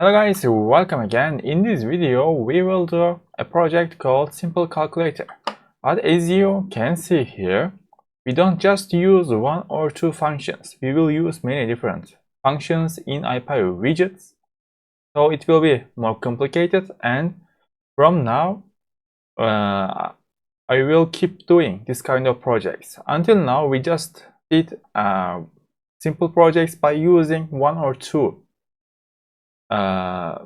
Hello guys, welcome again. In this video we will do a project called Simple Calculator. But as you can see here, we don't just use one or two functions. We will use many different functions in ipywidgets. So it will be more complicated, and from now I will keep doing this kind of projects. Until now we just did simple projects by using one or two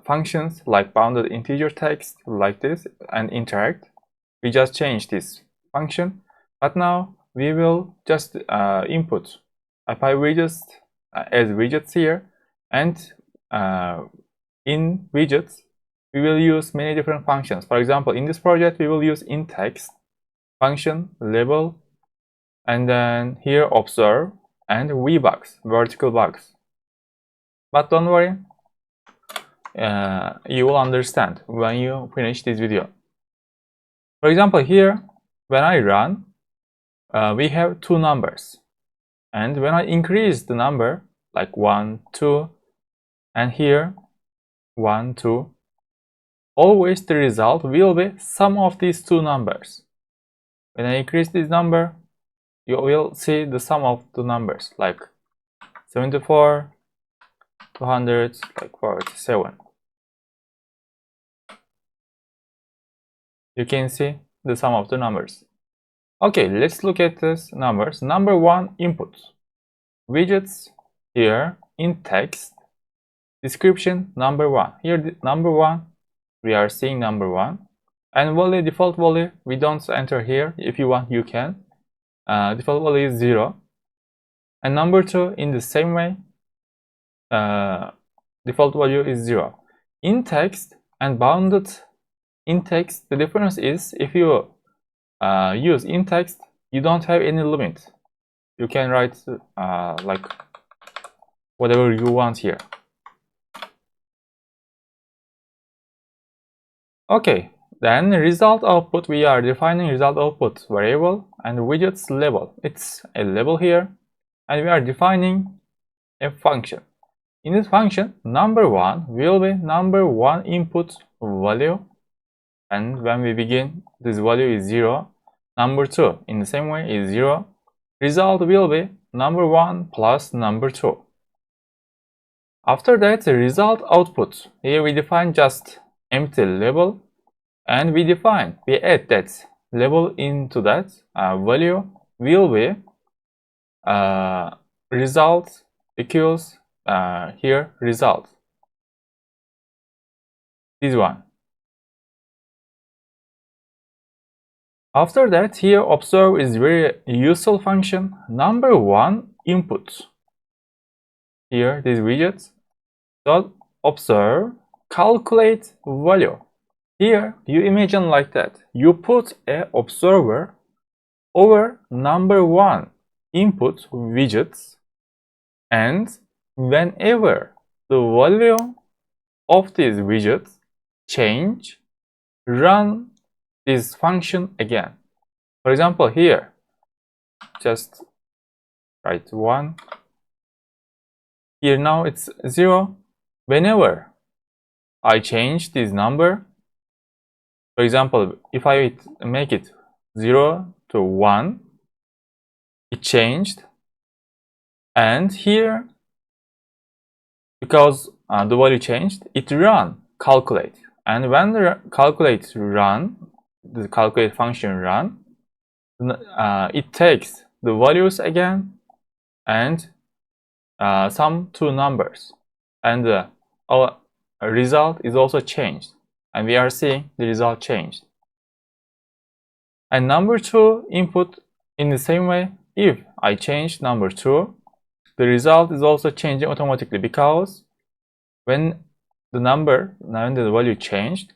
functions like bounded integer text like this and interact. We just changed this function, but now we will just input ipywidgets as widgets here, and in widgets we will use many different functions. For example, in this project we will use inText function, label, and then here observe and vbox, vertical box. But don't worry, you will understand when you finish this video. For example, here when I run, we have two numbers, and when I increase the number like 1, 2, and here 1, 2, always the result will be sum of these two numbers. When I increase this number, you will see the sum of the numbers like 74, 200, like 47. You can see the sum of the numbers. Okay, let's look at these numbers. Number one, input. Widgets here in text. Description number one. Here number one, we are seeing number one. And value, default value, we don't enter here. If you want, you can. Default value is 0. And number two, in the same way, default value is 0. In text and bounded in text, the difference is if you use in text, you don't have any limit. You can write like whatever you want here. Okay, then result output, we are defining result output variable, and widgets label. It's a label here, and we are defining a function. In this function, number one will be number one input value. And when we begin, this value is 0. Number 2 in the same way is 0. Result will be number 1 plus number 2. After that, the result output. Here we define just empty label, and we add that label into that value will be result equals here result. This one. After that, here observe is very useful function. Number one input. Here these widgets. So observe, calculate value. Here you imagine like that. You put a observer over number one input widgets, and whenever the value of these widgets change, run this function again. For example, here just write 1. Here now it's 0. Whenever I change this number, for example, if I make it 0 to 1, it changed. And here, because the value changed, it run calculate. And when the calculate run, the calculate function run, it takes the values again and sum two numbers, and our result is also changed, and we are seeing the result changed. And number two input, in the same way, if I change number 2, the result is also changing automatically, because when the value changed,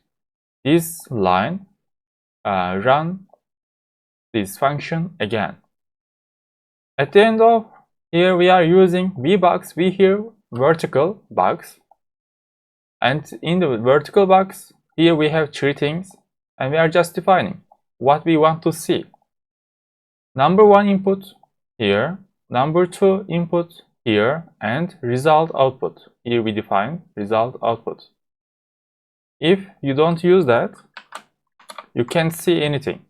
this line run this function again. At the end of here, we are using vbox, we here vertical box, and in the vertical box here we have three things, and we are just defining what we want to see. Number one input here, number two input, here and result output. Here we define result output. If you don't use that, you can't see anything.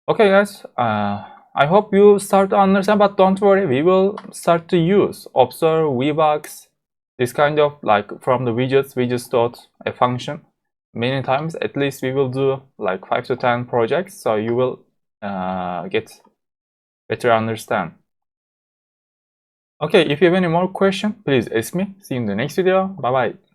Okay guys, I hope you start to understand, but don't worry, we will start to use observe, vbox, this kind of, like, from the widgets we just taught a function many times. At least we will do like 5 to 10 projects, so you will get better understand. Okay, if you have any more question, please ask me. See you in the next video. Bye bye.